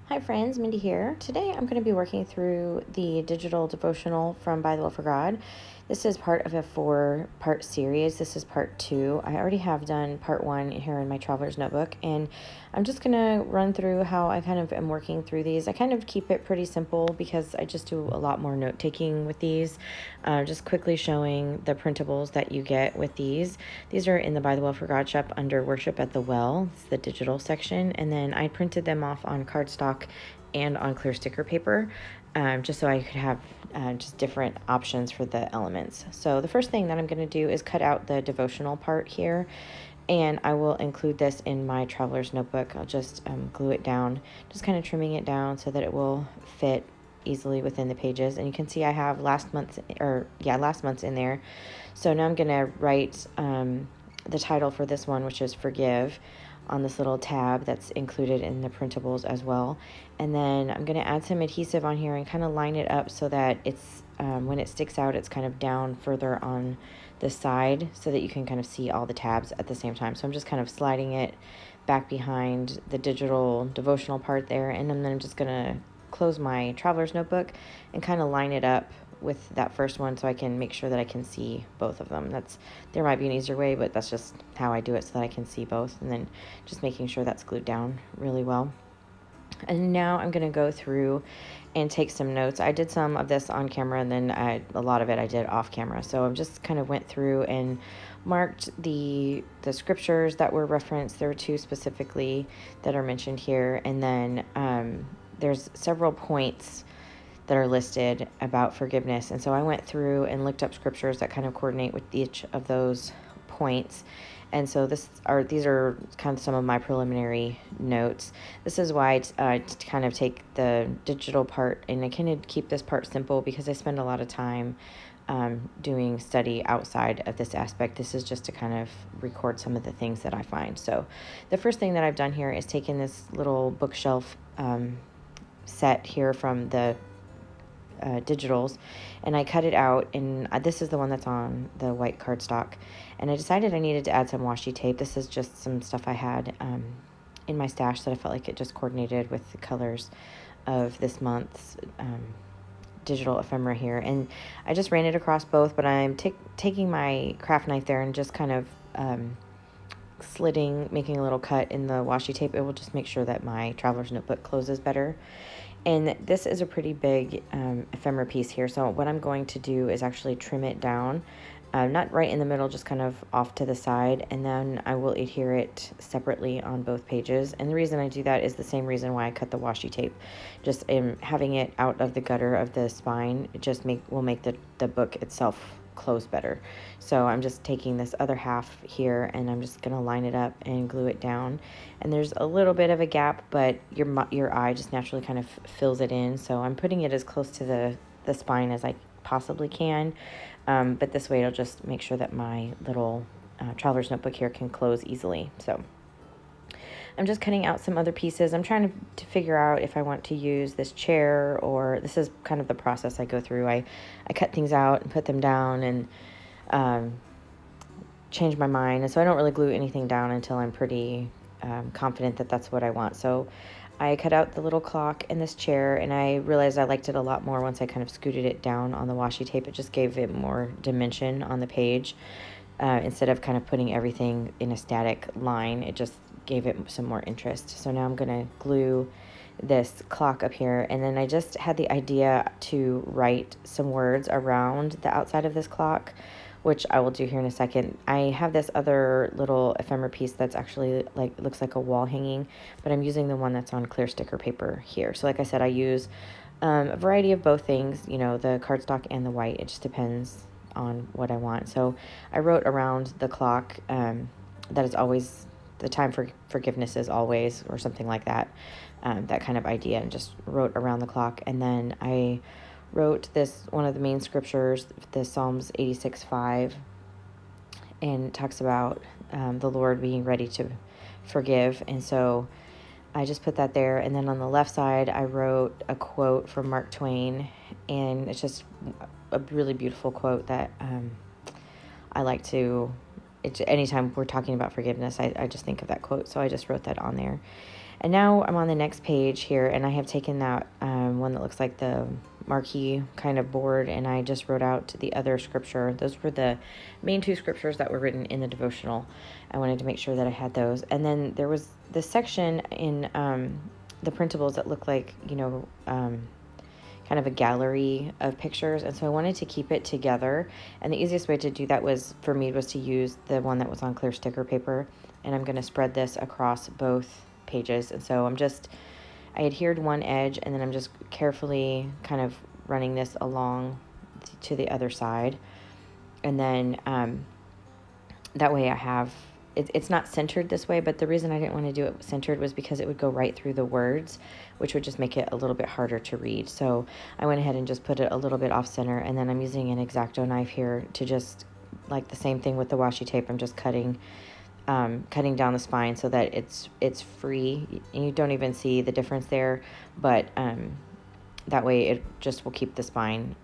Hi friends, Mindy here. Today I'm going to be working through the digital devotional from Bythewell4God. This is part of a 4-part series. This is part 2. I already have done part 1 here in my traveler's notebook, and I'm just going to run through how I kind of am working through these. I kind of keep it pretty simple because I just do a lot more note taking with these. Just quickly showing the printables that you get with these. These are in the Bythewell4God shop under Worship at the Well. It's the digital section, and then I printed them off on cardstock and on clear sticker paper, just so I could have just different options for the elements. So the first thing that I'm going to do is cut out the devotional part here, and I will include this in my traveler's notebook. I'll just glue it down, just kind of trimming it down so that it will fit easily within the pages. And you can see I have last month's in there. So now I'm going to write the title for this one, which is Forgive, on this little tab that's included in the printables as well. And then I'm going to add some adhesive on here and kind of line it up so that it's when it sticks out, it's kind of down further on the side so that you can kind of see all the tabs at the same time. So I'm just kind of sliding it back behind the digital devotional part there, and then I'm just going to close my traveler's notebook and kind of line it up with that first one so I can make sure that I can see both of them. There might be an easier way, but that's just how I do it so that I can see both, and then just making sure that's glued down really well. And now I'm going to go through and take some notes. I did some of this on camera, and then a lot of it I did off camera. So I just kind of went through and marked the scriptures that were referenced. There were 2 specifically that are mentioned here, and then there's several points that are listed about forgiveness. And so I went through and looked up scriptures that kind of coordinate with each of those points. And so these are kind of some of my preliminary notes. This is why I kind of take the digital part, and I kind of keep this part simple because I spend a lot of time doing study outside of this aspect. This is just to kind of record some of the things that I find. So the first thing that I've done here is taken this little bookshelf set here from the digitals, and I cut it out, and this is the one that's on the white cardstock, and I decided I needed to add some washi tape. This is just some stuff I had in my stash that I felt like it just coordinated with the colors of this month's digital ephemera here, and I just ran it across both, but I'm taking my craft knife there and just kind of slitting, making a little cut in the washi tape. It will just make sure that my traveler's notebook closes better. And this is a pretty big ephemera piece here, so what I'm going to do is actually trim it down, not right in the middle, just kind of off to the side, and then I will adhere it separately on both pages. And the reason I do that is the same reason why I cut the washi tape. Just having it out of the gutter of the spine, it just will make the book itself close better. So I'm just taking this other half here, and I'm just going to line it up and glue it down. And there's a little bit of a gap, but your eye just naturally kind of fills it in. So I'm putting it as close to the spine as I possibly can. But this way it'll just make sure that my little traveler's notebook here can close easily. So I'm just cutting out some other pieces. I'm trying to figure out if I want to use this chair, or this is kind of the process I go through. I cut things out and put them down and change my mind. And so I don't really glue anything down until I'm pretty confident that that's what I want. So I cut out the little clock in this chair, and I realized I liked it a lot more once I kind of scooted it down on the washi tape. It just gave it more dimension on the page. Instead of kind of putting everything in a static line, it just gave it some more interest. So now I'm going to glue this clock up here, and then I just had the idea to write some words around the outside of this clock, which I will do here in a second. I have this other little ephemera piece that's actually looks like a wall hanging, but I'm using the one that's on clear sticker paper here. So like I said, I use a variety of both things, the cardstock and the white. It just depends on what I want. So I wrote around the clock that is always, the time for forgiveness is always, or something like that, that kind of idea, and just wrote around the clock. And then I wrote one of the main scriptures, the Psalms 86:5, and talks about the Lord being ready to forgive. And so I just put that there. And then on the left side, I wrote a quote from Mark Twain, and it's just a really beautiful quote that I like to, anytime we're talking about forgiveness, I just think of that quote. So I just wrote that on there. And now I'm on the next page here, and I have taken that one that looks like the marquee kind of board, and I just wrote out the other scripture. Those were the main two scriptures that were written in the devotional. I wanted to make sure that I had those. And then there was this section in the printables that looked like, kind of a gallery of pictures, and so I wanted to keep it together, and the easiest way to do that was to use the one that was on clear sticker paper, and I'm going to spread this across both pages. And so I adhered one edge, and then I'm just carefully kind of running this along to the other side, and then that way I have it's not centered this way, but the reason I didn't want to do it centered was because it would go right through the words, which would just make it a little bit harder to read. So I went ahead and just put it a little bit off center, and then I'm using an X-Acto knife here to just, like the same thing with the washi tape, I'm just cutting down the spine so that it's free, and you don't even see the difference there, but that way it just will keep the spine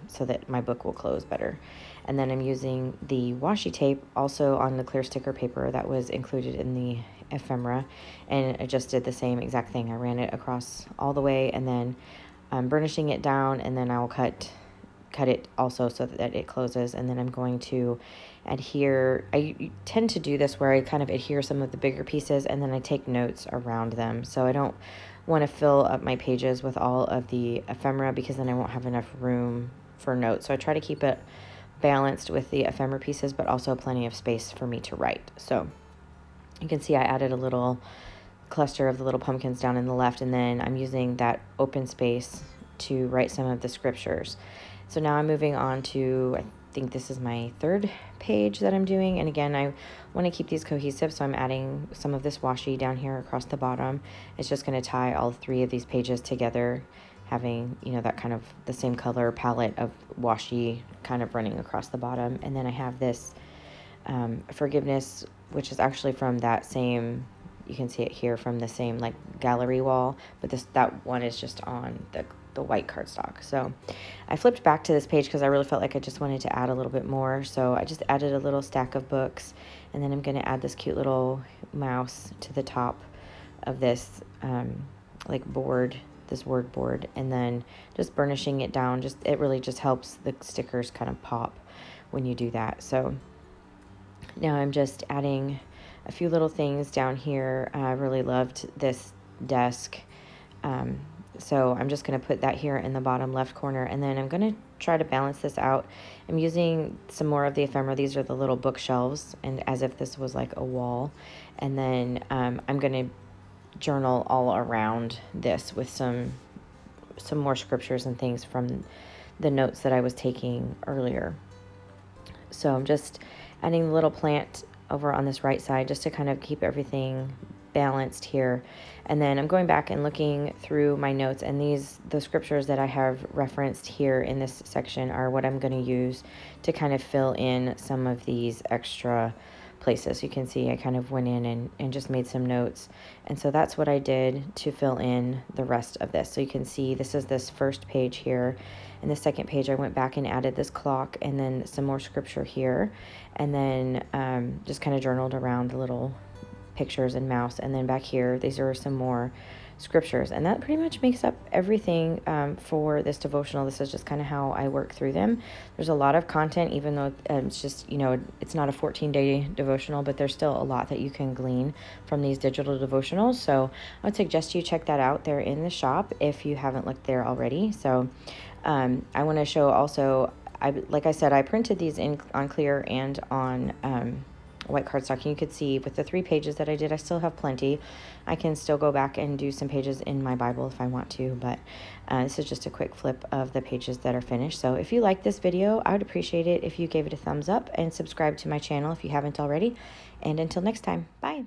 so that my book will close better. And then I'm using the washi tape also on the clear sticker paper that was included in the ephemera, and I just did the same exact thing. I ran it across all the way, and then I'm burnishing it down, and then I will cut it also so that it closes. And then I'm going to adhere. I tend to do this where I kind of adhere some of the bigger pieces, and then I take notes around them. So I don't want to fill up my pages with all of the ephemera, because then I won't have enough room for notes. So I try to keep it balanced with the ephemera pieces, but also plenty of space for me to write. So you can see I added a little cluster of the little pumpkins down in the left, and then I'm using that open space to write some of the scriptures. So now I'm moving on to, I think this is my third page that I'm doing, and again, I want to keep these cohesive, so I'm adding some of this washi down here across the bottom. It's just going to tie all three of these pages together, having, that kind of the same color palette of washi kind of running across the bottom. And then I have this forgiveness, which is actually from that same, you can see it here, from the same like gallery wall, but that one is just on the white cardstock. So I flipped back to this page because I really felt like I just wanted to add a little bit more. So I just added a little stack of books, and then I'm going to add this cute little mouse to the top of this board, this word board, and then just burnishing it down. It really just helps the stickers kind of pop when you do that. So now I'm just adding a few little things down here. I really loved this desk. So I'm just going to put that here in the bottom left corner, and then I'm going to try to balance this out. I'm using some more of the ephemera. These are the little bookshelves, and as if this was like a wall. And then I'm going to journal all around this with some more scriptures and things from the notes that I was taking earlier. So I'm just adding the little plant over on this right side just to kind of keep everything balanced here. And then I'm going back and looking through my notes, and the scriptures that I have referenced here in this section are what I'm going to use to kind of fill in some of these extra places. You can see I kind of went in and just made some notes, and so that's what I did to fill in the rest of this. So you can see this is this first page here, and the second page I went back and added this clock and then some more scripture here, and then just kind of journaled around the little pictures and mouse. And then back here, these are some more scriptures, and that pretty much makes up everything for this devotional. This is just kind of how I work through them. There's a lot of content, even though it's just, it's not a 14-day devotional, but there's still a lot that you can glean from these digital devotionals. So I would suggest you check that out. They're in the shop if you haven't looked there already. So I want to show also, like I said, I printed these on clear and on white cardstock, and you could see with the 3 pages that I did, I still have plenty. I can still go back and do some pages in my Bible if I want to, but this is just a quick flip of the pages that are finished. So if you like this video, I would appreciate it if you gave it a thumbs up and subscribe to my channel if you haven't already. And until next time, bye.